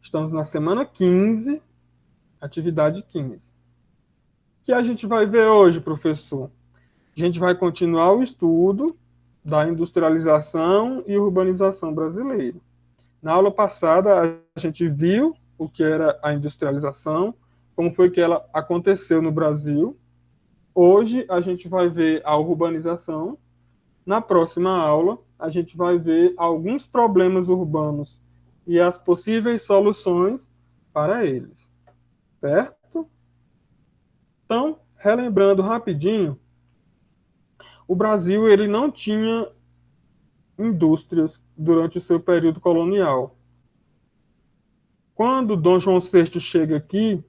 Estamos na semana 15, atividade 15. O que a gente vai ver hoje, professor? A gente vai continuar o estudo da industrialização e urbanização brasileira. Na aula passada, a gente viu o que era a industrialização, como foi que ela aconteceu no Brasil. Hoje, a gente vai ver a urbanização. Na próxima aula, a gente vai ver alguns problemas urbanos e as possíveis soluções para eles, certo? Então, relembrando rapidinho, o Brasil ele não tinha indústrias durante o seu período colonial. Quando Dom João VI chega aqui,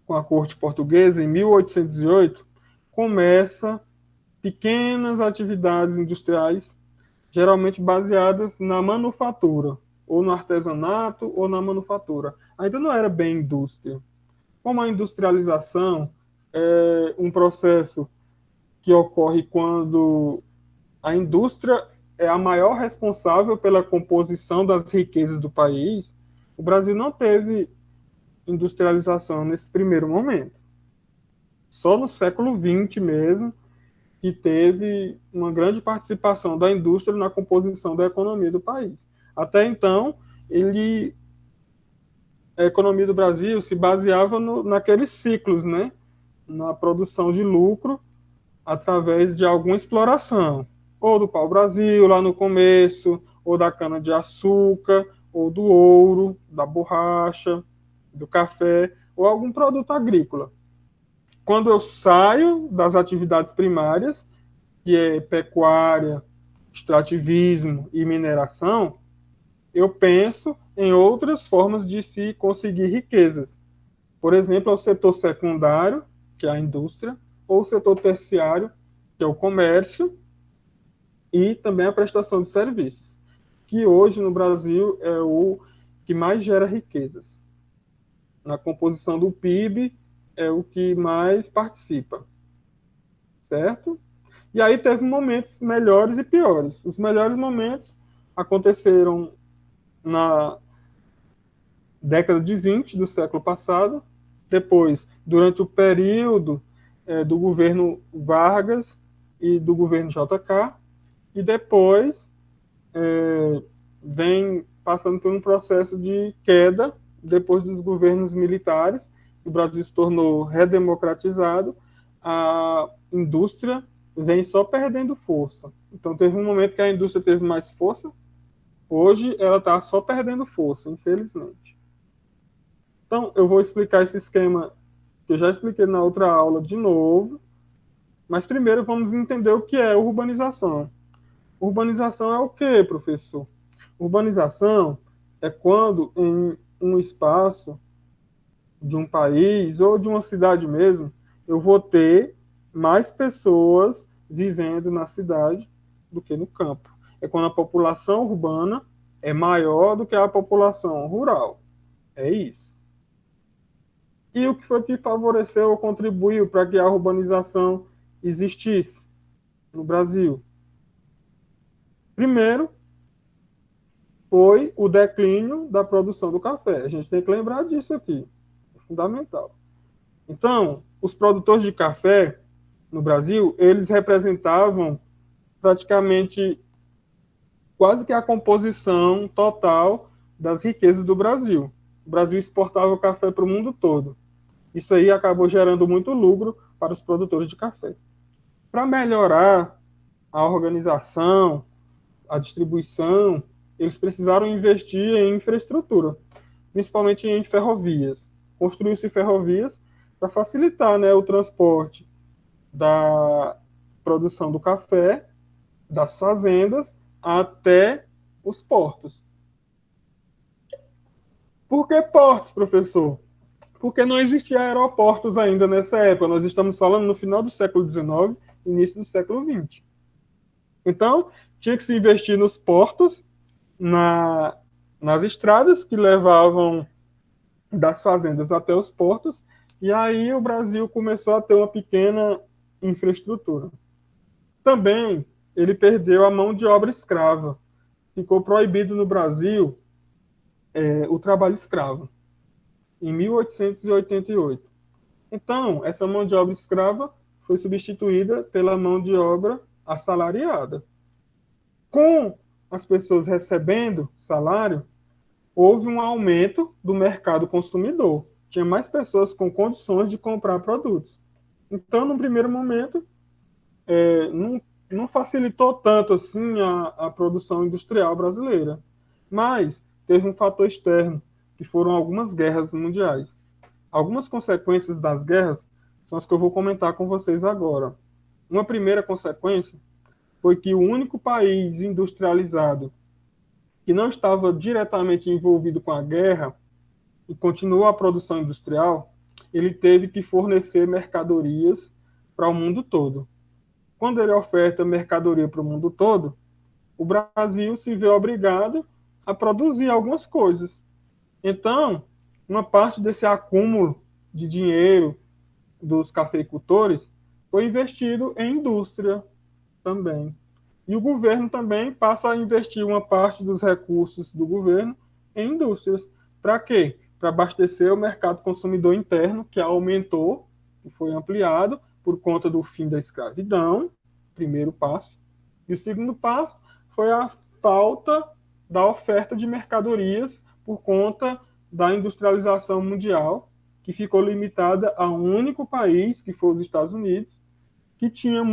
com a corte portuguesa, em 1808, começa pequenas atividades industriais, geralmente baseadas na manufatura, ou no artesanato, ou na manufatura. Ainda não era bem indústria. Como a industrialização é um processo que ocorre quando a indústria é a maior responsável pela composição das riquezas do país, o Brasil não teve industrialização nesse primeiro momento. Só no século XX mesmo que teve uma grande participação da indústria na composição da economia do país. Até então, a economia do Brasil se baseava naqueles ciclos, né? Na produção de lucro através de alguma exploração, ou do pau-brasil lá no começo, ou da cana-de-açúcar, ou do ouro, da borracha, do café, ou algum produto agrícola. Quando eu saio das atividades primárias, que é pecuária, extrativismo e mineração, eu penso em outras formas de se conseguir riquezas. Por exemplo, é o setor secundário, que é a indústria, ou o setor terciário, que é o comércio, e também a prestação de serviços, que hoje no Brasil é o que mais gera riquezas. Na composição do PIB, é o que mais participa, certo? E aí teve momentos melhores e piores. Os melhores momentos aconteceram na década de 20 do século passado, depois, durante o período do governo Vargas e do governo JK, e depois vem passando por um processo de queda depois dos governos militares. O Brasil se tornou redemocratizado, a indústria vem só perdendo força. Então teve um momento que a indústria teve mais força, hoje ela está só perdendo força, infelizmente. Então eu vou explicar esse esquema que eu já expliquei na outra aula de novo, mas primeiro vamos entender o que é urbanização. Urbanização é o que, professor? Urbanização é quando em um espaço de um país ou de uma cidade mesmo, eu vou ter mais pessoas vivendo na cidade do que no campo. É quando a população urbana é maior do que a população rural. É isso. E o que foi que favoreceu ou contribuiu para que a urbanização existisse no Brasil? Primeiro, foi o declínio da produção do café. A gente tem que lembrar disso aqui. É fundamental. Então, os produtores de café no Brasil, eles representavam praticamente quase que a composição total das riquezas do Brasil. O Brasil exportava o café para o mundo todo. Isso aí acabou gerando muito lucro para os produtores de café. Para melhorar a organização, a distribuição, eles precisaram investir em infraestrutura, principalmente em ferrovias. Construiu-se ferrovias para facilitar, né, o transporte da produção do café, das fazendas, até os portos. Por que portos, professor? Porque não existia aeroportos ainda nessa época. Nós estamos falando no final do século XIX, início do século XX. Então, tinha que se investir nos portos, nas estradas que levavam das fazendas até os portos, e aí o Brasil começou a ter uma pequena infraestrutura. Também ele perdeu a mão de obra escrava. Ficou proibido no Brasil o trabalho escravo. em 1888. Então, essa mão de obra escrava foi substituída pela mão de obra assalariada. Com as pessoas recebendo salário, houve um aumento do mercado consumidor. Tinha mais pessoas com condições de comprar produtos. Então, no primeiro momento, não facilitou tanto assim a produção industrial brasileira. Mas teve um fator externo, que foram algumas guerras mundiais. Algumas consequências das guerras são as que eu vou comentar com vocês agora. Uma primeira consequência foi que o único país industrializado que não estava diretamente envolvido com a guerra e continuou a produção industrial, ele teve que fornecer mercadorias para o mundo todo. Quando ele oferta mercadoria para o mundo todo, o Brasil se vê obrigado a produzir algumas coisas. Então, uma parte desse acúmulo de dinheiro dos cafeicultores foi investido em indústria também. E o governo também passa a investir uma parte dos recursos do governo em indústrias. Para quê? Para abastecer o mercado consumidor interno, que aumentou, que foi ampliado por conta do fim da escravidão, primeiro passo. E o segundo passo foi a falta da oferta de mercadorias por conta da industrialização mundial, que ficou limitada a um único país, que foi os Estados Unidos, que tinha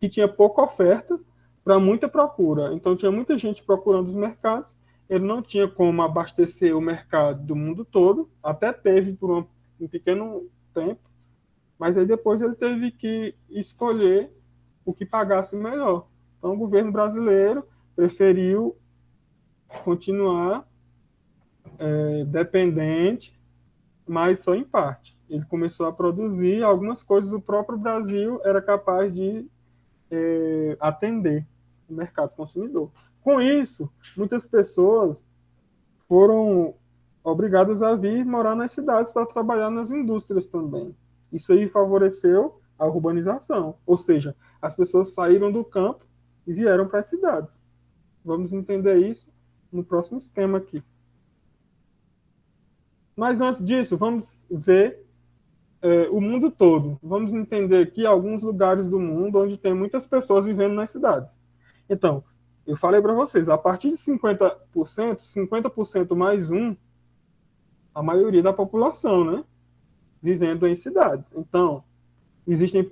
que tinha pouca oferta para muita procura. Então tinha muita gente procurando os mercados, ele não tinha como abastecer o mercado do mundo todo, até teve por um pequeno tempo, mas aí depois ele teve que escolher o que pagasse melhor. Então o governo brasileiro preferiu continuar dependente, mas só em parte. Ele começou a produzir algumas coisas, o próprio Brasil era capaz de atender o mercado consumidor. Com isso, muitas pessoas foram obrigadas a vir morar nas cidades para trabalhar nas indústrias também. Isso aí favoreceu a urbanização, ou seja, as pessoas saíram do campo e vieram para as cidades. Vamos entender isso no próximo esquema aqui. Mas antes disso, vamos ver o mundo todo. Vamos entender aqui alguns lugares do mundo onde tem muitas pessoas vivendo nas cidades. Então, eu falei para vocês, a partir de 50%, 50% mais um, a maioria da população, né? Vivendo em cidades. Então, existem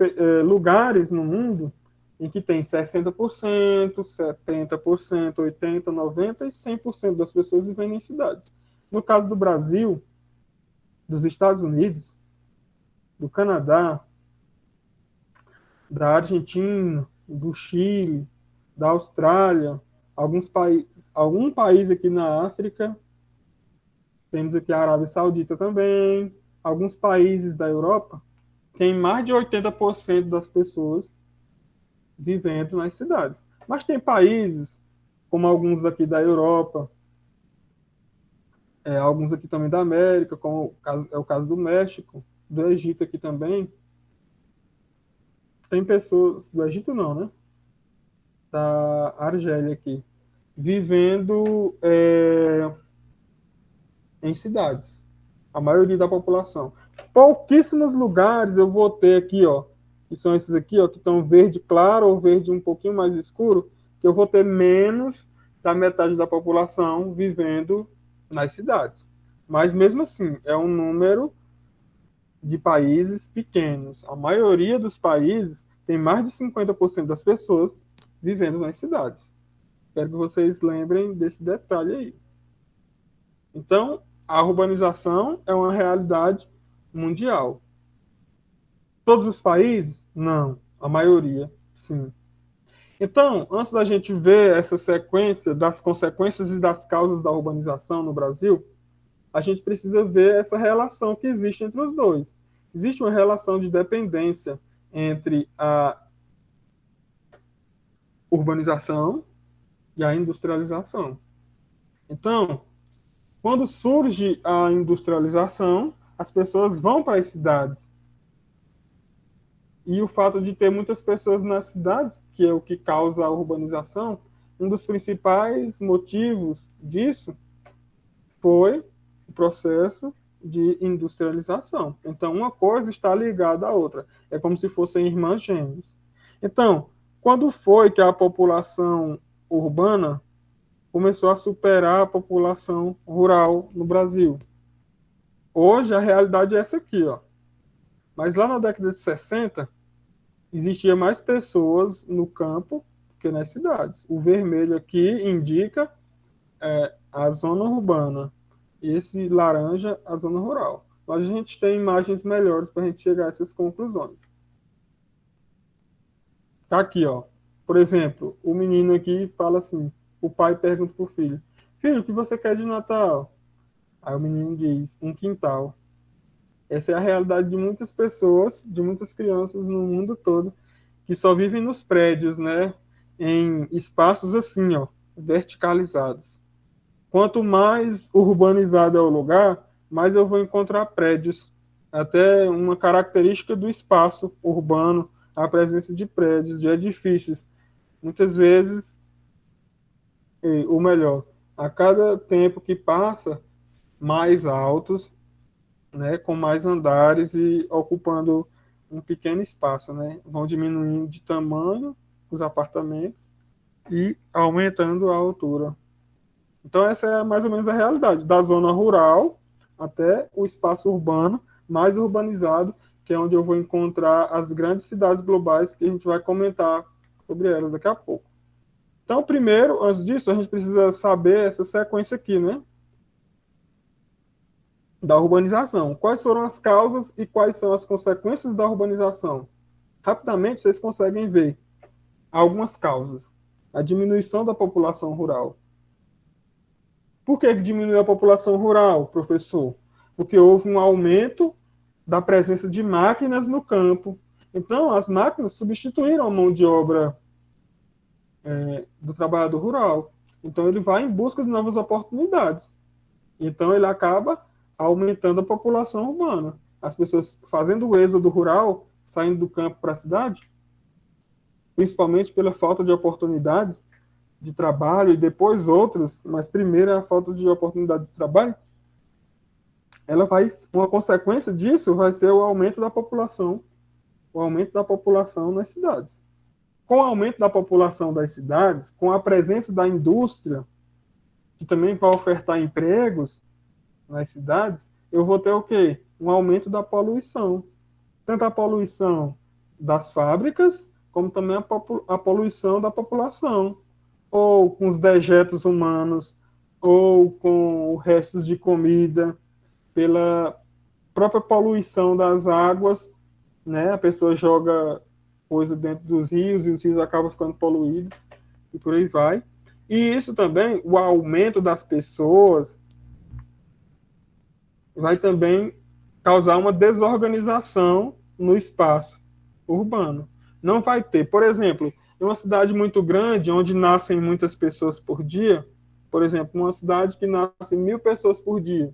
lugares no mundo em que tem 60%, 70%, 80%, 90% e 100% das pessoas vivendo em cidades. No caso do Brasil, dos Estados Unidos, do Canadá, da Argentina, do Chile, da Austrália, algum país aqui na África, temos aqui a Arábia Saudita também, alguns países da Europa, tem mais de 80% das pessoas vivendo nas cidades. Mas tem países, como alguns aqui da Europa, alguns aqui também da América, como é o caso do México, do Egito aqui também, tem pessoas, do Egito não, né? Da Argélia aqui, vivendo em cidades, a maioria da população. Pouquíssimos lugares eu vou ter aqui, ó, que são esses aqui, ó, que estão verde claro ou verde um pouquinho mais escuro, que eu vou ter menos da metade da população vivendo nas cidades. Mas mesmo assim, é um número de países pequenos. A maioria dos países tem mais de 50% das pessoas vivendo nas cidades. Espero que vocês lembrem desse detalhe aí. Então, a urbanização é uma realidade mundial. Todos os países? Não. A maioria, sim. Então, antes da gente ver essa sequência das consequências e das causas da urbanização no Brasil, a gente precisa ver essa relação que existe entre os dois. Existe uma relação de dependência entre a urbanização e a industrialização. Então, quando surge a industrialização, as pessoas vão para as cidades. E o fato de ter muitas pessoas nas cidades, que é o que causa a urbanização, um dos principais motivos disso foi o processo de industrialização. Então, uma coisa está ligada à outra. É como se fossem irmãs gêmeas. Então, quando foi que a população urbana começou a superar a população rural no Brasil? Hoje, a realidade é essa aqui, ó. Mas lá na década de 60, existia mais pessoas no campo que nas cidades. O vermelho aqui indica a zona urbana e esse laranja a zona rural. Mas a gente tem imagens melhores para a gente chegar a essas conclusões. Tá aqui, ó. Por exemplo, o menino aqui fala assim, o pai pergunta pro filho, filho, o que você quer de Natal? Aí o menino diz, um quintal. Essa é a realidade de muitas pessoas, de muitas crianças no mundo todo, que só vivem nos prédios, né? Em espaços assim, ó, verticalizados. Quanto mais urbanizado é o lugar, mais eu vou encontrar prédios. Até uma característica do espaço urbano, a presença de prédios, de edifícios. Muitas vezes, ou melhor, a cada tempo que passa, mais altos, né, com mais andares e ocupando um pequeno espaço, né? Vão diminuindo de tamanho os apartamentos e aumentando a altura. Então essa é mais ou menos a realidade, da zona rural até o espaço urbano, mais urbanizado, que é onde eu vou encontrar as grandes cidades globais, que a gente vai comentar sobre elas daqui a pouco. Então, primeiro, antes disso, a gente precisa saber essa sequência aqui, né? Da urbanização. Quais foram as causas e quais são as consequências da urbanização? Rapidamente, vocês conseguem ver algumas causas. A diminuição da população rural. Por que diminuiu a população rural, professor? Porque houve um aumento da presença de máquinas no campo. Então, as máquinas substituíram a mão de obra do trabalhador rural. Então, ele vai em busca de novas oportunidades. Então, ele acaba aumentando a população urbana. As pessoas fazendo o êxodo rural, saindo do campo para a cidade, principalmente pela falta de oportunidades de trabalho e depois outros, mas primeiro a falta de oportunidade de trabalho, uma consequência disso vai ser o aumento da população nas cidades. Com o aumento da população das cidades, com a presença da indústria, que também vai ofertar empregos nas cidades, eu vou ter o quê? Um aumento da poluição. Tanto a poluição das fábricas, como também a poluição da população, ou com os dejetos humanos, ou com restos de comida, pela própria poluição das águas, né? A pessoa joga coisa dentro dos rios e os rios acabam ficando poluídos e por aí vai. E isso também, o aumento das pessoas, vai também causar uma desorganização no espaço urbano. Não vai ter, por exemplo, em uma cidade muito grande, onde nascem muitas pessoas por dia, por exemplo, uma cidade que nasce 1.000 pessoas por dia,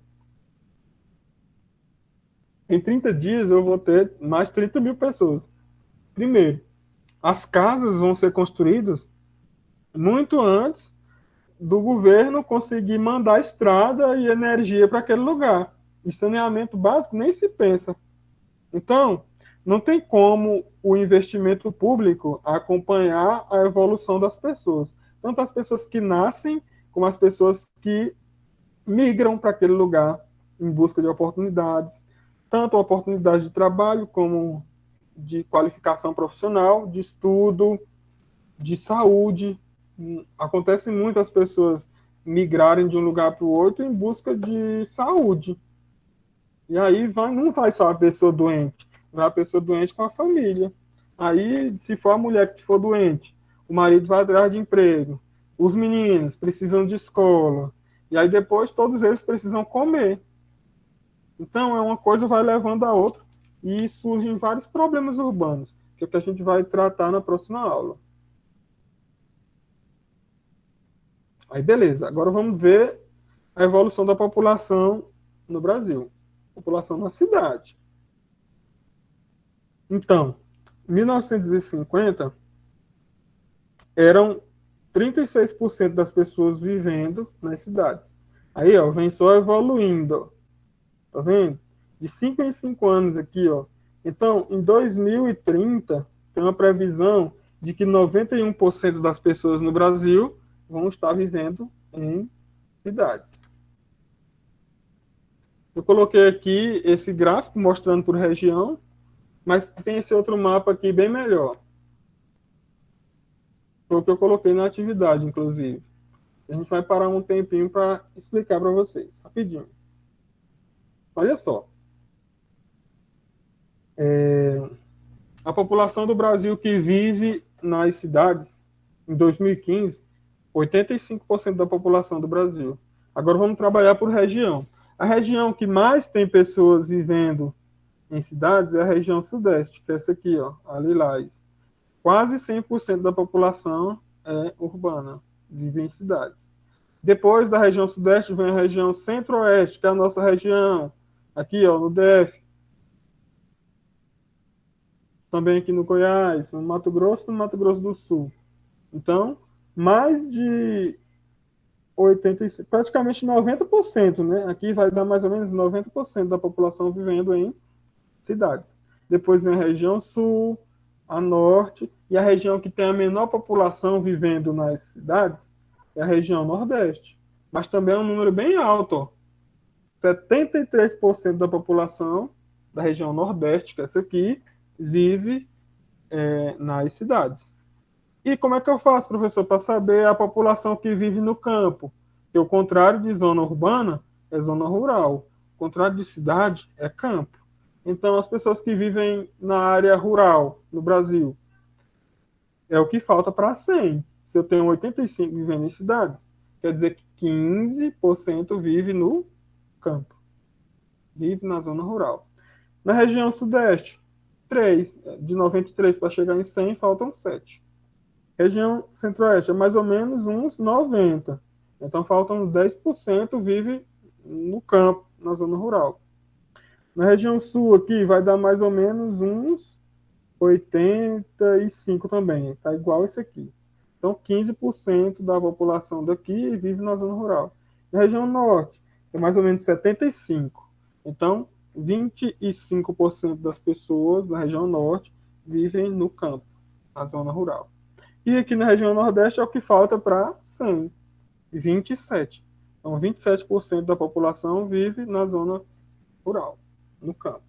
em 30 dias eu vou ter mais 30.000 pessoas. Primeiro, as casas vão ser construídas muito antes do governo conseguir mandar estrada e energia para aquele lugar. E saneamento básico nem se pensa. Então, não tem como o investimento público acompanhar a evolução das pessoas. Tanto as pessoas que nascem, como as pessoas que migram para aquele lugar em busca de oportunidades. Tanto oportunidades de trabalho, como de qualificação profissional, de estudo, de saúde. Acontece muito as pessoas migrarem de um lugar para o outro em busca de saúde. E aí não vai só a pessoa doente, vai a pessoa doente com a família. Aí, se for a mulher que for doente, o marido vai atrás de emprego. Os meninos precisam de escola. E aí depois todos eles precisam comer. Então, uma coisa vai levando a outra e surgem vários problemas urbanos, que é o que a gente vai tratar na próxima aula. Aí, beleza. Agora vamos ver a evolução da população no Brasil. População na cidade. Então, em 1950, eram 36% das pessoas vivendo nas cidades. Aí, ó, vem só evoluindo, ó. Tá vendo? De 5 em 5 anos aqui, ó. Então, em 2030, tem uma previsão de que 91% das pessoas no Brasil vão estar vivendo em cidades. Eu coloquei aqui esse gráfico mostrando por região, mas tem esse outro mapa aqui bem melhor. Foi o que eu coloquei na atividade, inclusive. A gente vai parar um tempinho para explicar para vocês, rapidinho. Olha só. A população do Brasil que vive nas cidades, em 2015, 85% da população do Brasil. Agora vamos trabalhar por região. A região que mais tem pessoas vivendo em cidades é a região sudeste, que é essa aqui, ó, a Lilás. Quase 100% da população é urbana, vive em cidades. Depois da região sudeste vem a região centro-oeste, que é a nossa região, aqui, ó, no DF. Também aqui no Goiás, no Mato Grosso e no Mato Grosso do Sul. Então, mais de 85, praticamente 90%, né? Aqui vai dar mais ou menos 90% da população vivendo em cidades. Depois vem a região sul, a norte, e a região que tem a menor população vivendo nas cidades é a região nordeste. Mas também é um número bem alto, ó. 73% da população da região nordeste, que é essa aqui, vive nas cidades. E como é que eu faço, professor, para saber a população que vive no campo? Porque o contrário de zona urbana é zona rural. O contrário de cidade é campo. Então, as pessoas que vivem na área rural no Brasil é o que falta para 100. Se eu tenho 85 vivendo em cidade, quer dizer que 15% vive no campo, vive na zona rural. Na região sudeste, 3. De 93 para chegar em 100, faltam 7. Região centro-oeste é mais ou menos uns 90. Então, faltam 10% vive no campo, na zona rural. Na região sul aqui vai dar mais ou menos uns 85 também. Está igual esse aqui. Então, 15% da população daqui vive na zona rural. Na região norte é mais ou menos 75. Então, 25% das pessoas na região norte vivem no campo, na zona rural. E aqui na região nordeste é o que falta para 100, 27. Então, 27% da população vive na zona rural, no campo.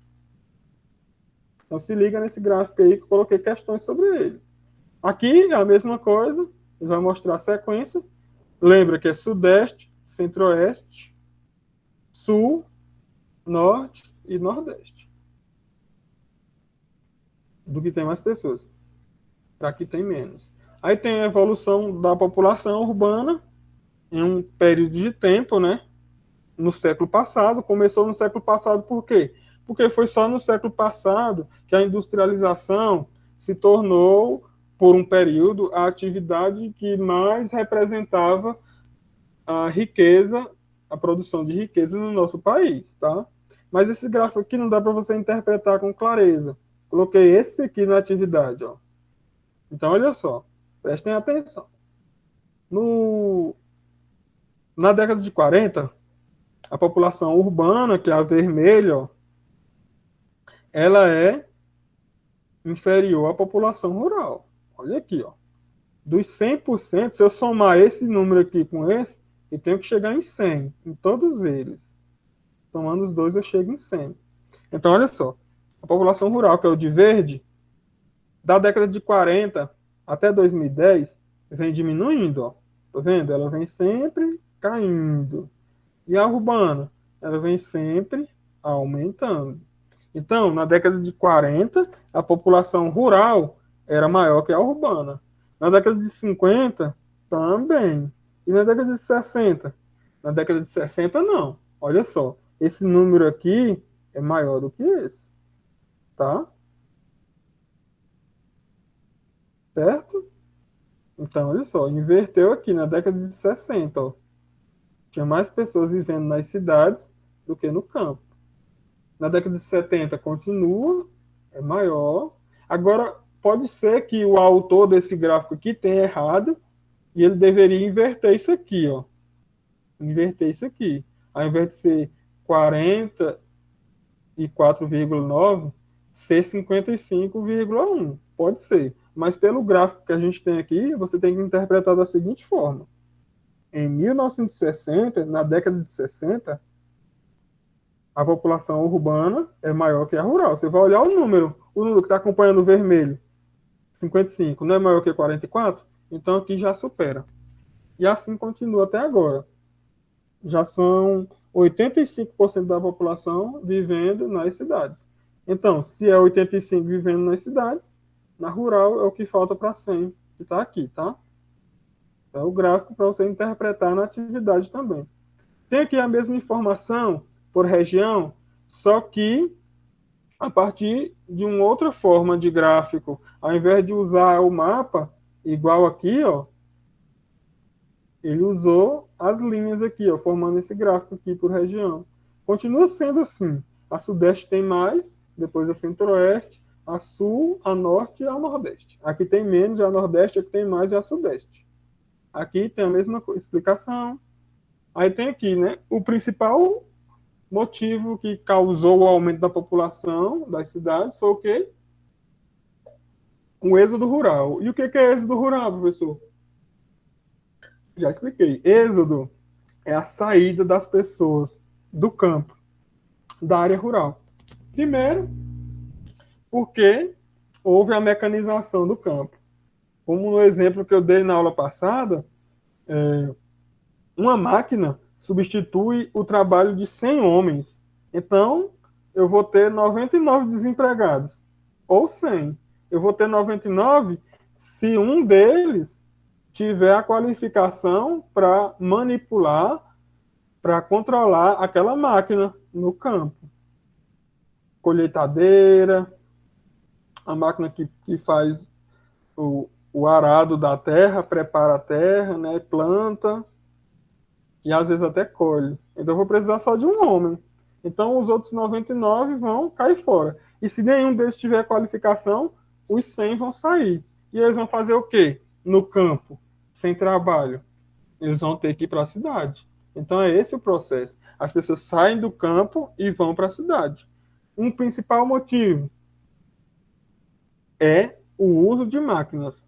Então, se liga nesse gráfico aí que eu coloquei questões sobre ele. Aqui é a mesma coisa, ele vai mostrar a sequência. Lembra que é sudeste, centro-oeste, sul, norte e nordeste. Do que tem mais pessoas. Para que tem menos. Aí tem a evolução da população urbana em um período de tempo, né? No século passado. Começou no século passado por quê? Porque foi só no século passado que a industrialização se tornou, por um período, a atividade que mais representava a riqueza, a produção de riqueza no nosso país, tá? Mas esse gráfico aqui não dá para você interpretar com clareza. Coloquei esse aqui na atividade, ó. Então, olha só, prestem atenção. Na década de 40, a população urbana, que é a vermelha, ó, ela é inferior à população rural. Olha aqui, ó. Dos 100%, se eu somar esse número aqui com esse, eu tenho que chegar em 100, em todos eles. Somando os dois, eu chego em 100. Então, olha só. A população rural, que é o de verde, da década de 40 até 2010, vem diminuindo, ó. Tá vendo? Ela vem sempre caindo. E a urbana, ela vem sempre aumentando. Então, na década de 40, a população rural era maior que a urbana. Na década de 50, também. E na década de 60? Na década de 60, não. Olha só, esse número aqui é maior do que esse. Tá? Certo? Então, olha só, inverteu aqui na década de 60, ó. Tinha mais pessoas vivendo nas cidades do que no campo. Na década de 70 continua, é maior. Agora, pode ser que o autor desse gráfico aqui tenha errado e ele deveria inverter isso aqui, ó. inverter isso aqui. Ao invés de ser 44,9, ser 55,1. Pode ser. Mas pelo gráfico que a gente tem aqui, você tem que interpretar da seguinte forma. Em 1960, na década de 60, a população urbana é maior que a rural. Você vai olhar o número que está acompanhando o vermelho, 55, não é maior que 44? Então aqui já supera. E assim continua até agora. Já são 85% da população vivendo nas cidades. Então, se é 85 vivendo nas cidades, na rural é o que falta para 100, que está aqui, tá? É o gráfico para você interpretar na atividade também. Tem aqui a mesma informação por região, só que a partir de uma outra forma de gráfico. Ao invés de usar o mapa, igual aqui, ó, ele usou as linhas aqui, ó, formando esse gráfico aqui por região. Continua sendo assim. A Sudeste tem mais, depois a Centro-Oeste, a Sul, a Norte e a Nordeste. Aqui tem menos, a Nordeste, aqui tem mais e a Sudeste. Aqui tem a mesma explicação. Aí tem aqui, né, o principal motivo que causou o aumento da população das cidades foi o quê? O êxodo rural. E o que é êxodo rural, professor? Já expliquei. Êxodo é a saída das pessoas do campo, da área rural. Primeiro, porque houve a mecanização do campo. Como no exemplo que eu dei na aula passada, uma máquina substitui o trabalho de 100 homens. Então, eu vou ter 99 desempregados, ou 100. Eu vou ter 99 se um deles tiver a qualificação para manipular, para controlar aquela máquina no campo. Colheitadeira, a máquina que faz o arado da terra, prepara a terra, né, planta, e às vezes até colhe. Então eu vou precisar só de um homem. Então os outros 99 vão cair fora. E se nenhum deles tiver qualificação, os 100 vão sair. E eles vão fazer o quê? No campo, sem trabalho. Eles vão ter que ir para a cidade. Então é esse o processo. As pessoas saem do campo e vão para a cidade. Um principal motivo é o uso de máquinas.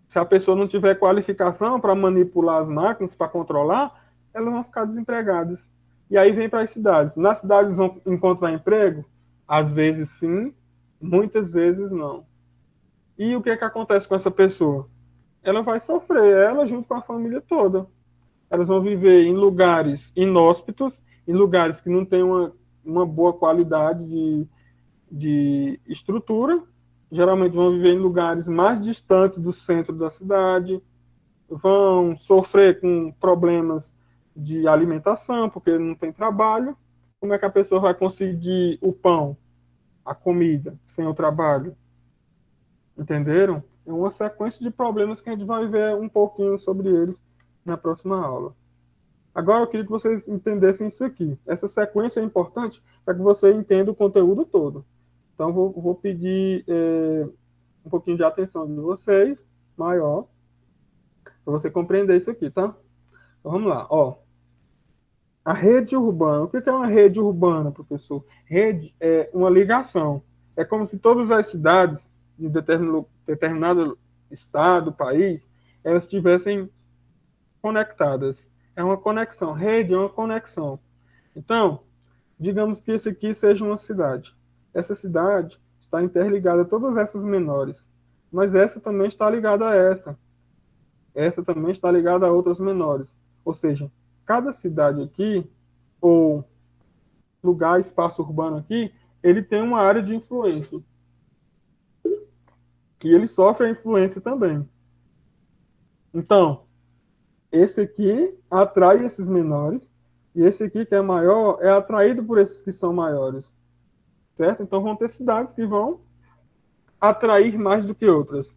Se a pessoa não tiver qualificação para manipular as máquinas, para controlar, elas vão ficar desempregadas. E aí vem para as cidades. Nas cidades vão encontrar emprego? Às vezes sim, muitas vezes não. E o que acontece com essa pessoa? Ela vai sofrer, ela junto com a família toda. Elas vão viver em lugares inóspitos, em lugares que não têm uma boa qualidade de estrutura. Geralmente vão viver em lugares mais distantes do centro da cidade, vão sofrer com problemas de alimentação, porque não tem trabalho. Como é que a pessoa vai conseguir o pão, a comida, sem o trabalho? Entenderam? É uma sequência de problemas que a gente vai ver um pouquinho sobre eles na próxima aula. Agora eu queria que vocês entendessem isso aqui. Essa sequência é importante para que você entenda o conteúdo todo. Então, vou pedir um pouquinho de atenção de vocês, maior, para você compreender isso aqui, tá? Então, vamos lá, ó. A rede urbana. O que é uma rede urbana, professor? Rede é uma ligação. É como se todas as cidades de determinado estado, país, elas estivessem conectadas. É uma conexão. Rede é uma conexão. Então, digamos que esse aqui seja uma cidade. Essa cidade está interligada a todas essas menores. Mas essa também está ligada a essa. Essa também está ligada a outras menores. Ou seja, cada cidade aqui, ou lugar, espaço urbano aqui, ele tem uma área de influência. Que ele sofre a influência também. Então, esse aqui atrai esses menores, e esse aqui, que é maior, é atraído por esses que são maiores. Certo? Então, vão ter cidades que vão atrair mais do que outras,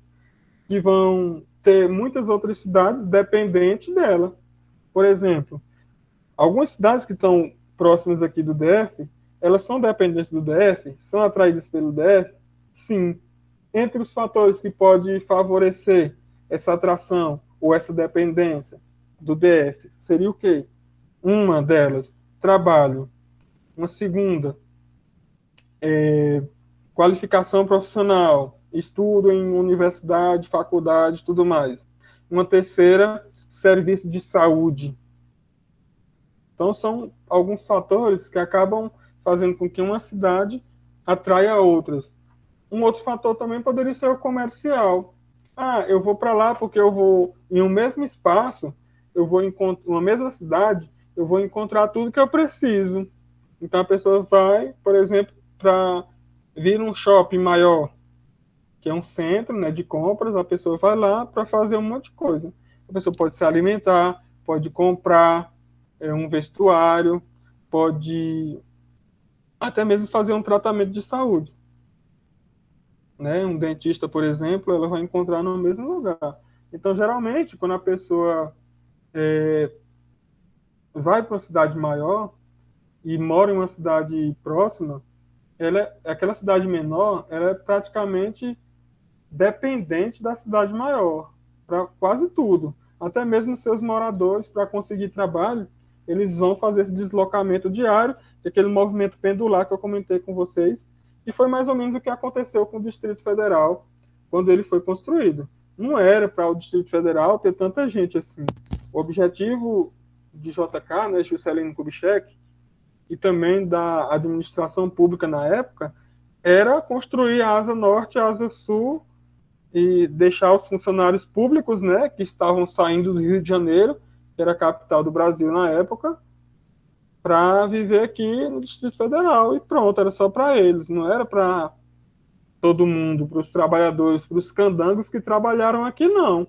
que vão ter muitas outras cidades dependentes dela. Por exemplo, algumas cidades que estão próximas aqui do DF, elas são dependentes do DF? São atraídas pelo DF? Sim. Entre os fatores que podem favorecer essa atração ou essa dependência do DF, seria o quê? Uma delas, trabalho. Uma segunda, qualificação profissional, estudo em universidade, faculdade, tudo mais. Uma terceira, serviço de saúde. Então, são alguns fatores que acabam fazendo com que uma cidade atraia outras. Um outro fator também poderia ser o comercial. Ah, eu vou para lá porque eu vou, em um mesmo espaço, eu vou encontrar, uma mesma cidade, eu vou encontrar tudo que eu preciso. Então, a pessoa vai, por exemplo, para vir um shopping maior, que é um centro, né, de compras, a pessoa vai lá para fazer um monte de coisa. A pessoa pode se alimentar, pode comprar um vestuário, pode até mesmo fazer um tratamento de saúde. Né? Um dentista, por exemplo, ela vai encontrar no mesmo lugar. Então, geralmente, quando a pessoa vai para uma cidade maior e mora em uma cidade próxima, aquela cidade menor, ela é praticamente dependente da cidade maior, para quase tudo. Até mesmo seus moradores, para conseguir trabalho, eles vão fazer esse deslocamento diário, aquele movimento pendular que eu comentei com vocês, e foi mais ou menos o que aconteceu com o Distrito Federal quando ele foi construído. Não era para o Distrito Federal ter tanta gente assim. O objetivo de JK, né, Juscelino Kubitschek, e também da administração pública na época, era construir a asa norte e a asa sul e deixar os funcionários públicos, né, que estavam saindo do Rio de Janeiro, que era a capital do Brasil na época, para viver aqui no Distrito Federal. E pronto, era só para eles, não era para todo mundo, para os trabalhadores, para os candangos que trabalharam aqui, não.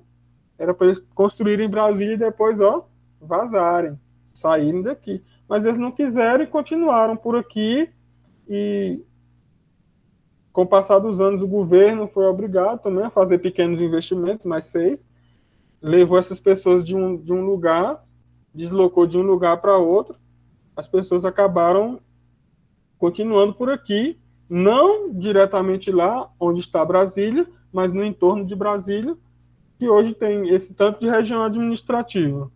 Era para eles construírem Brasília e depois, ó, vazarem, saírem daqui. Mas eles não quiseram e continuaram por aqui e com o passar dos anos, o governo foi obrigado também a fazer pequenos investimentos, mas fez. Levou essas pessoas de um lugar, deslocou de um lugar para outro. As pessoas acabaram continuando por aqui, não diretamente lá onde está Brasília, mas no entorno de Brasília, que hoje tem esse tanto de região administrativa,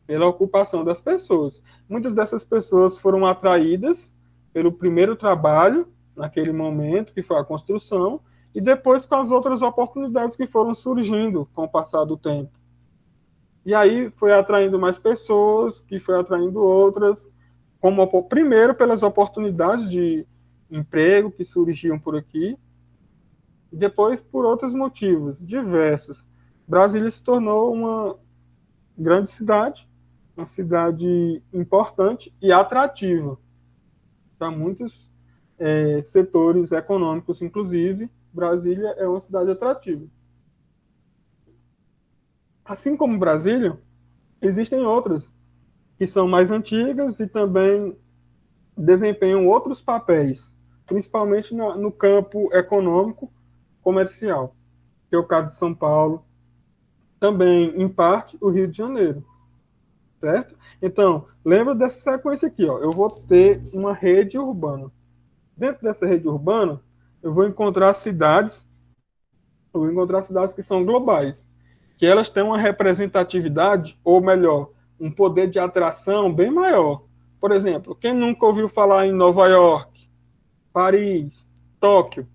pela ocupação das pessoas. Muitas dessas pessoas foram atraídas pelo primeiro trabalho, naquele momento, que foi a construção, e depois com as outras oportunidades que foram surgindo com o passar do tempo. E aí foi atraindo mais pessoas, que foi atraindo outras, como primeiro pelas oportunidades de emprego que surgiam por aqui, e depois por outros motivos, diversos. Brasília se tornou uma grande cidade, uma cidade importante e atrativa para muitos setores econômicos, inclusive. Brasília é uma cidade atrativa. Assim como Brasília, existem outras que são mais antigas e também desempenham outros papéis, principalmente no campo econômico comercial, que é o caso de São Paulo, também, em parte, o Rio de Janeiro, certo? Então, lembra dessa sequência aqui, ó. Eu vou ter uma rede urbana. Dentro dessa rede urbana, eu vou encontrar cidades que são globais, que elas têm uma representatividade, ou melhor, um poder de atração bem maior. Por exemplo, quem nunca ouviu falar em Nova York, Paris, Tóquio?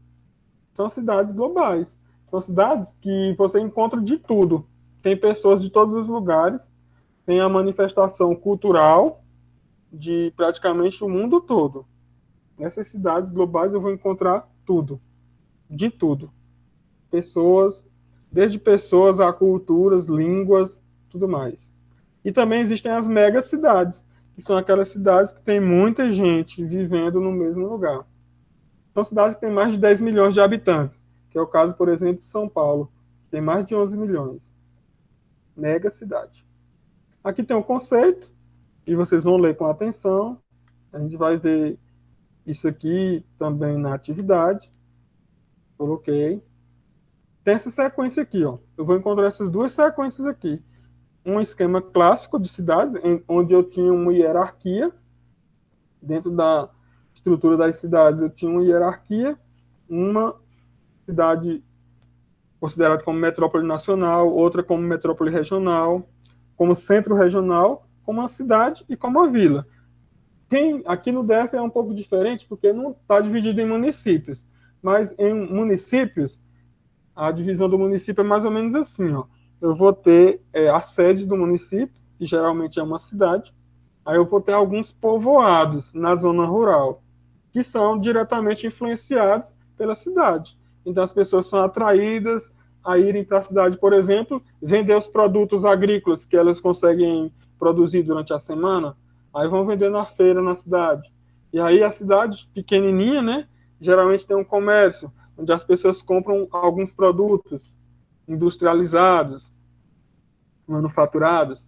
São cidades globais. São cidades que você encontra de tudo. Tem pessoas de todos os lugares, tem a manifestação cultural de praticamente o mundo todo. Nessas cidades globais eu vou encontrar tudo, de tudo. Pessoas, desde pessoas a culturas, línguas, tudo mais. E também existem as megacidades, que são aquelas cidades que tem muita gente vivendo no mesmo lugar. São cidades que têm mais de 10 milhões de habitantes, que é o caso, por exemplo, de São Paulo, que tem mais de 11 milhões. Megacidade. Aqui tem um conceito, e vocês vão ler com atenção. A gente vai ver isso aqui também na atividade. Coloquei. Tem essa sequência aqui, ó. Eu vou encontrar essas duas sequências aqui. Um esquema clássico de cidades, onde eu tinha uma hierarquia. Dentro da estrutura das cidades, eu tinha uma hierarquia. Uma cidade considerada como metrópole nacional, outra como metrópole regional, como centro regional, como uma cidade e como uma vila. Aqui no DF é um pouco diferente, porque não está dividido em municípios, mas em municípios, a divisão do município é mais ou menos assim, ó. Eu vou ter a sede do município, que geralmente é uma cidade, aí eu vou ter alguns povoados na zona rural, que são diretamente influenciados pela cidade. Então as pessoas são atraídas a irem para a cidade, por exemplo, vender os produtos agrícolas que elas conseguem produzir durante a semana, aí vão vender na feira na cidade. E aí a cidade pequenininha, né, geralmente tem um comércio onde as pessoas compram alguns produtos industrializados, manufaturados,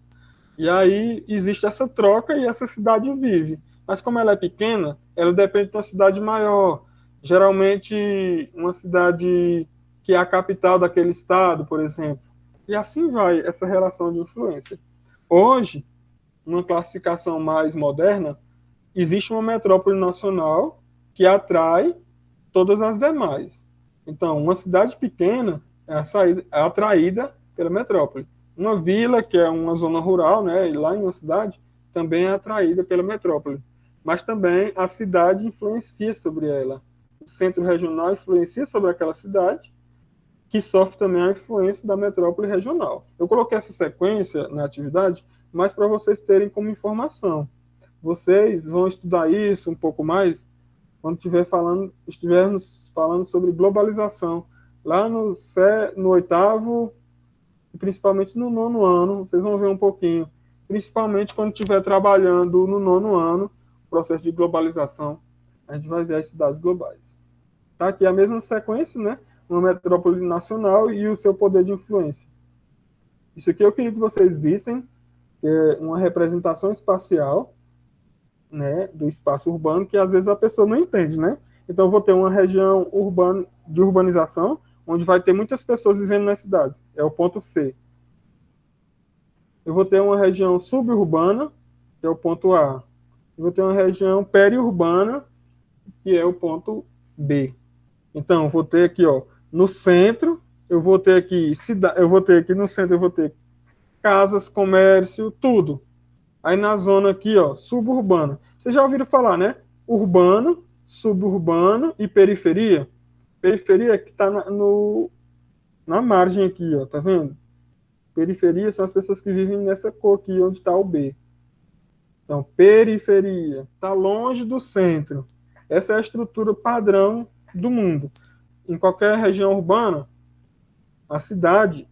e aí existe essa troca e essa cidade vive. Mas como ela é pequena, ela depende de uma cidade maior. Geralmente uma cidade que é a capital daquele estado, por exemplo. E assim vai essa relação de influência. Hoje, numa classificação mais moderna, existe uma metrópole nacional que atrai todas as demais. Então, uma cidade pequena é atraída pela metrópole. Uma vila, que é uma zona rural, né, e lá em uma cidade, também é atraída pela metrópole. Mas também a cidade influencia sobre ela. O centro regional influencia sobre aquela cidade, que sofre também a influência da metrópole regional. Eu coloquei essa sequência na atividade, mas para vocês terem como informação. Vocês vão estudar isso um pouco mais quando estivermos falando sobre globalização, lá no oitavo e principalmente no nono ano, vocês vão ver um pouquinho, principalmente quando estiver trabalhando no nono ano, o processo de globalização, a gente vai ver as cidades globais. Tá aqui a mesma sequência, né? Uma metrópole nacional e o seu poder de influência. Isso aqui eu queria que vocês vissem, uma representação espacial, né, do espaço urbano, que às vezes a pessoa não entende, né? Então eu vou ter uma região urbana, de urbanização, onde vai ter muitas pessoas vivendo nas cidades, é o ponto C. Eu vou ter uma região suburbana, que é o ponto A. Eu vou ter uma região periurbana, que é o ponto B. Então, eu vou ter aqui, ó, no centro, eu vou ter aqui no centro, eu vou ter casas, comércio, tudo. Aí na zona aqui, ó, suburbana. Vocês já ouviram falar, né? Urbano, suburbano e periferia. Periferia que está na margem aqui, ó, tá vendo? Periferia são as pessoas que vivem nessa cor aqui, onde está o B. Então, periferia, está longe do centro. Essa é a estrutura padrão do mundo. Em qualquer região urbana, a cidade,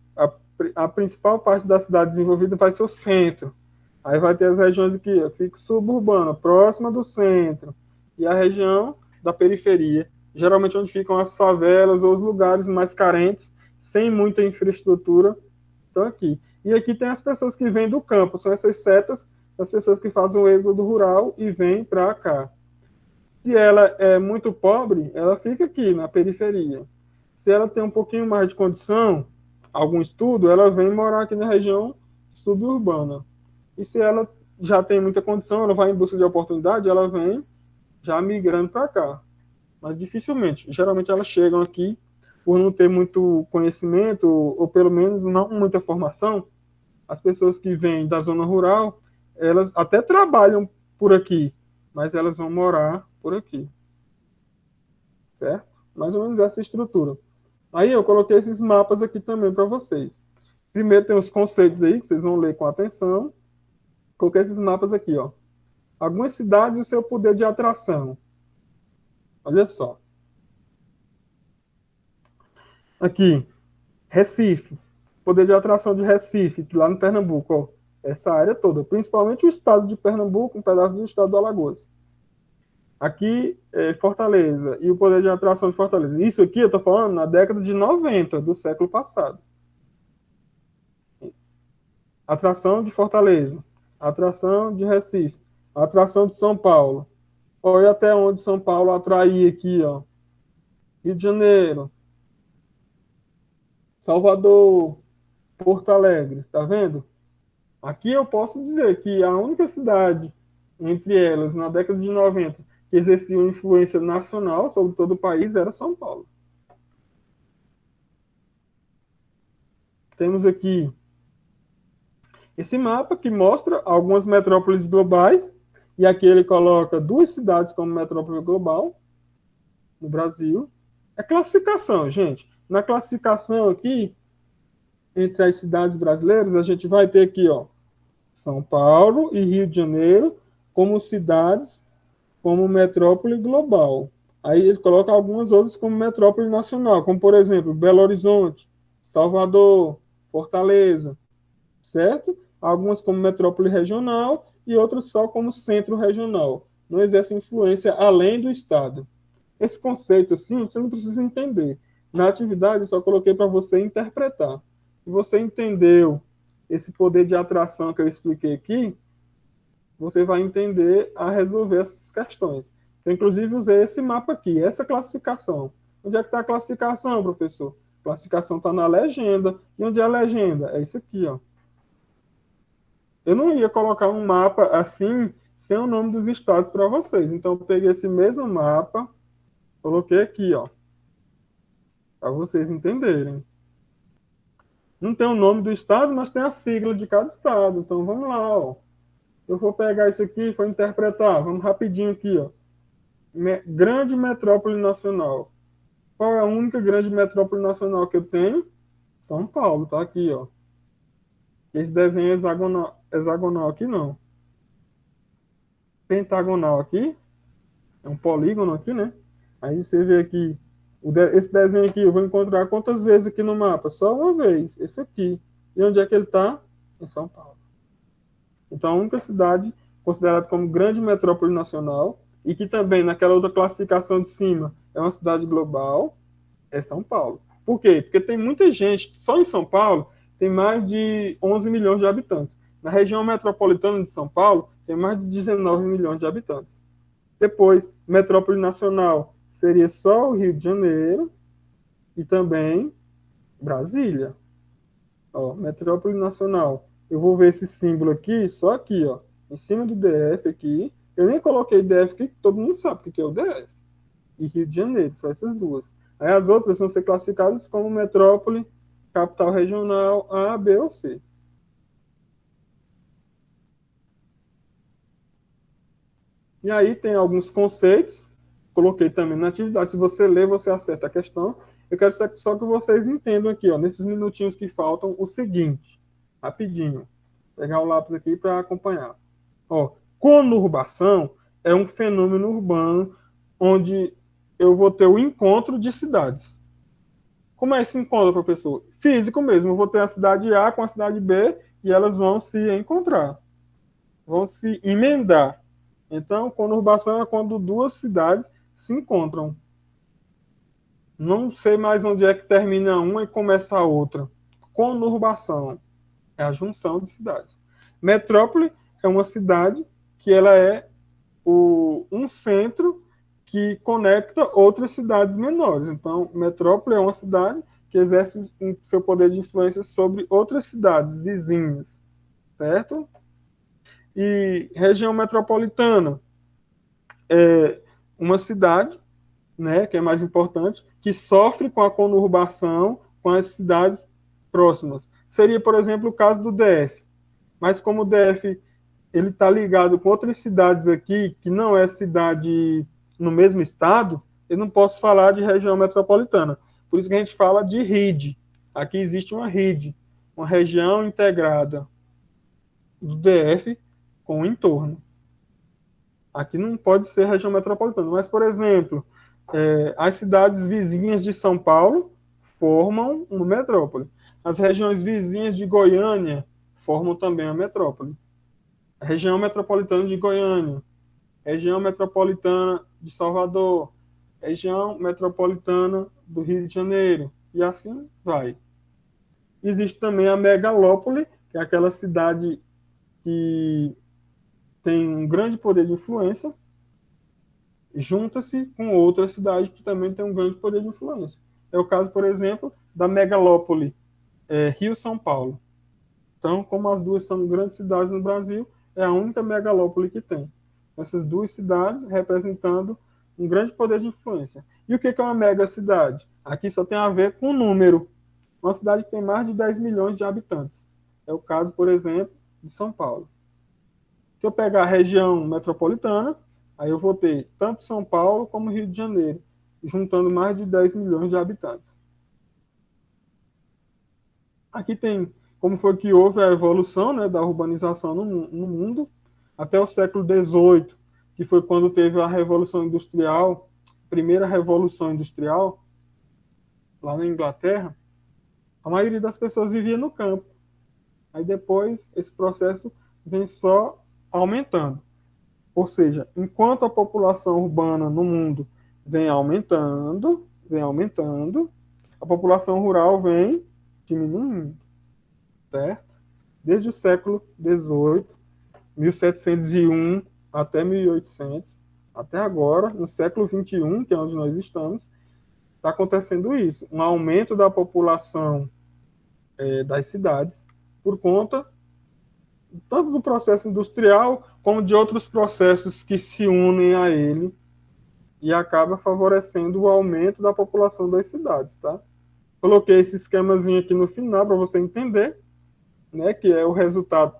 a principal parte da cidade desenvolvida vai ser o centro. Aí vai ter as regiões aqui, ó, fica suburbana, próxima do centro. E a região da periferia, geralmente onde ficam as favelas ou os lugares mais carentes, sem muita infraestrutura, estão aqui. E aqui tem as pessoas que vêm do campo, são essas setas, as pessoas que fazem o êxodo rural e vêm para cá. Se ela é muito pobre, ela fica aqui, na periferia. Se ela tem um pouquinho mais de condição, algum estudo, ela vem morar aqui na região suburbana. E se ela já tem muita condição, ela vai em busca de oportunidade, ela vem já migrando para cá. Mas dificilmente, geralmente elas chegam aqui por não ter muito conhecimento, ou pelo menos não muita formação. As pessoas que vêm da zona rural, elas até trabalham por aqui, mas elas vão morar por aqui. Certo? Mais ou menos essa estrutura. Aí eu coloquei esses mapas aqui também para vocês. Primeiro tem os conceitos aí, que vocês vão ler com atenção. Coloquei esses mapas aqui, ó. Algumas cidades e o seu poder de atração. Olha só. Aqui, Recife. Poder de atração de Recife, que lá no Pernambuco, ó. Essa área toda, principalmente o estado de Pernambuco, um pedaço do estado do Alagoas. Aqui, Fortaleza, e o poder de atração de Fortaleza. Isso aqui eu estou falando na década de 90 do século passado. Atração de Fortaleza, atração de Recife, atração de São Paulo. Olha até onde São Paulo atraía aqui, ó. Rio de Janeiro, Salvador, Porto Alegre, tá vendo? Aqui eu posso dizer que a única cidade entre elas, na década de 90, que exercia uma influência nacional sobre todo o país era São Paulo. Temos aqui Esse mapa que mostra algumas metrópoles globais, e aqui ele coloca 2 cidades como metrópole global no Brasil. É classificação, gente. Na classificação aqui, entre as cidades brasileiras, a gente vai ter aqui, ó, São Paulo e Rio de Janeiro como cidades, como metrópole global. Aí ele coloca algumas outras como metrópole nacional, como, por exemplo, Belo Horizonte, Salvador, Fortaleza, certo? Algumas como metrópole regional e outras só como centro regional. Não exerce influência além do Estado. Esse conceito, assim, você não precisa entender. Na atividade, eu só coloquei para você interpretar. Se você entendeu esse poder de atração que eu expliquei aqui, você vai entender a resolver essas questões. Eu, inclusive, usei esse mapa aqui, essa classificação. Onde é que está a classificação, professor? A classificação está na legenda. E onde é a legenda? É isso aqui, ó. Eu não ia colocar um mapa assim, sem o nome dos estados para vocês. Então, eu peguei esse mesmo mapa, coloquei aqui, ó, para vocês entenderem. Não tem o nome do estado, mas tem a sigla de cada estado. Então, vamos lá, ó. Eu vou pegar isso aqui e vou interpretar. Vamos rapidinho aqui, ó. Grande metrópole nacional. Qual é a única grande metrópole nacional que eu tenho? São Paulo, tá aqui, ó. Esse desenho hexagonal aqui não. Pentagonal aqui. É um polígono aqui, né? Aí você vê aqui, esse desenho aqui eu vou encontrar quantas vezes aqui no mapa? Só uma vez, esse aqui. E onde é que ele está? Em São Paulo. Então, a única cidade considerada como grande metrópole nacional e que também, naquela outra classificação de cima, é uma cidade global, é São Paulo. Por quê? Porque tem muita gente, só em São Paulo, tem mais de 11 milhões de habitantes. Na região metropolitana de São Paulo, tem mais de 19 milhões de habitantes. Depois, metrópole nacional seria só o Rio de Janeiro e também Brasília. Ó, metrópole nacional. Eu vou ver esse símbolo aqui, só aqui, ó, em cima do DF aqui. Eu nem coloquei DF aqui, todo mundo sabe o que é o DF. E Rio de Janeiro, só essas duas. Aí as outras vão ser classificadas como metrópole, capital regional A, B ou C. E aí tem alguns conceitos, coloquei também na atividade. Se você ler, você acerta a questão. Eu quero só que vocês entendam aqui, ó, nesses minutinhos que faltam, o seguinte, rapidinho. Vou pegar o lápis aqui para acompanhar. Ó, conurbação é um fenômeno urbano onde eu vou ter o encontro de cidades. Como é esse encontro, professor? Físico mesmo. Eu vou ter a cidade A com a cidade B e elas vão se encontrar, vão se emendar. Então, conurbação é quando duas cidades se encontram. Não sei mais onde é que termina uma e começa a outra. Conurbação é a junção de cidades. Metrópole é uma cidade que ela é um centro que conecta outras cidades menores. Então, metrópole é uma cidade que exerce seu poder de influência sobre outras cidades vizinhas, certo? E região metropolitana é uma cidade, né, que é mais importante, que sofre com a conurbação com as cidades próximas. Seria, por exemplo, o caso do DF. Mas como o DF ele está ligado com outras cidades aqui, que não é cidade no mesmo estado, eu não posso falar de região metropolitana. Por isso que a gente fala de RID. Aqui existe uma RID, uma região integrada do DF com o entorno. Aqui não pode ser região metropolitana, mas, por exemplo, as cidades vizinhas de São Paulo formam uma metrópole. As regiões vizinhas de Goiânia formam também a metrópole. A região metropolitana de Goiânia, região metropolitana de Salvador, região metropolitana do Rio de Janeiro, e assim vai. Existe também a megalópole, que é aquela cidade que tem um grande poder de influência, junta-se com outra cidade que também tem um grande poder de influência. É o caso, por exemplo, da megalópole Rio-São Paulo. Então, como as duas são grandes cidades no Brasil, é a única megalópole que tem. Essas duas cidades representando um grande poder de influência. E o que é uma megacidade? Aqui só tem a ver com o número. Uma cidade que tem mais de 10 milhões de habitantes. É o caso, por exemplo, de São Paulo. Se eu pegar a região metropolitana, aí eu vou ter tanto São Paulo como Rio de Janeiro, juntando mais de 10 milhões de habitantes. Aqui tem como foi que houve a evolução, né, da urbanização no mundo, até o século XVIII, que foi quando teve a Revolução Industrial, primeira Revolução Industrial, lá na Inglaterra. A maioria das pessoas vivia no campo. Aí depois esse processo vem só aumentando. Ou seja, enquanto a população urbana no mundo vem aumentando, a população rural vem diminuindo, certo? Desde o século XVIII, 1701 até 1800, até agora, no século XXI, que é onde nós estamos, está acontecendo isso, um aumento da população das cidades por conta tanto do processo industrial como de outros processos que se unem a ele e acaba favorecendo o aumento da população das cidades, tá? Coloquei esse esquemazinho aqui no final para você entender, né, que é o resultado,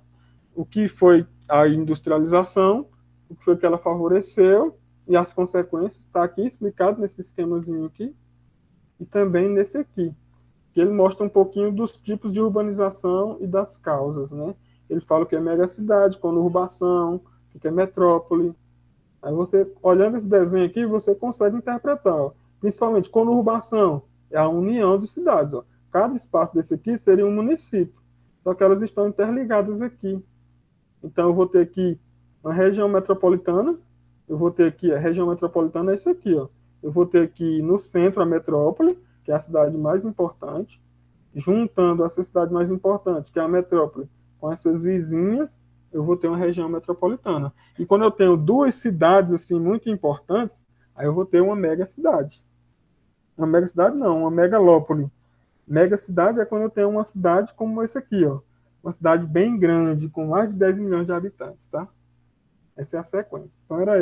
o que foi a industrialização, o que foi que ela favoreceu e as consequências, está aqui explicado nesse esquemazinho aqui e também nesse aqui, que ele mostra um pouquinho dos tipos de urbanização e das causas, né? Ele fala o que é megacidade, conurbação, o que é metrópole. Aí você, olhando esse desenho aqui, você consegue interpretar, ó. Principalmente conurbação, é a união de cidades, ó. Cada espaço desse aqui seria um município, só que elas estão interligadas aqui. Então eu vou ter aqui uma região metropolitana, eu vou ter aqui, a região metropolitana é isso aqui, ó. Eu vou ter aqui no centro a metrópole, que é a cidade mais importante, juntando essa cidade mais importante, que é a metrópole, com essas vizinhas, eu vou ter uma região metropolitana. E quando eu tenho duas cidades assim muito importantes, aí eu vou ter uma mega cidade. Uma mega cidade não, uma megalópole. Mega cidade é quando eu tenho uma cidade como esse aqui, ó. Uma cidade bem grande, com mais de 10 milhões de habitantes, tá? Essa é a sequência. Então era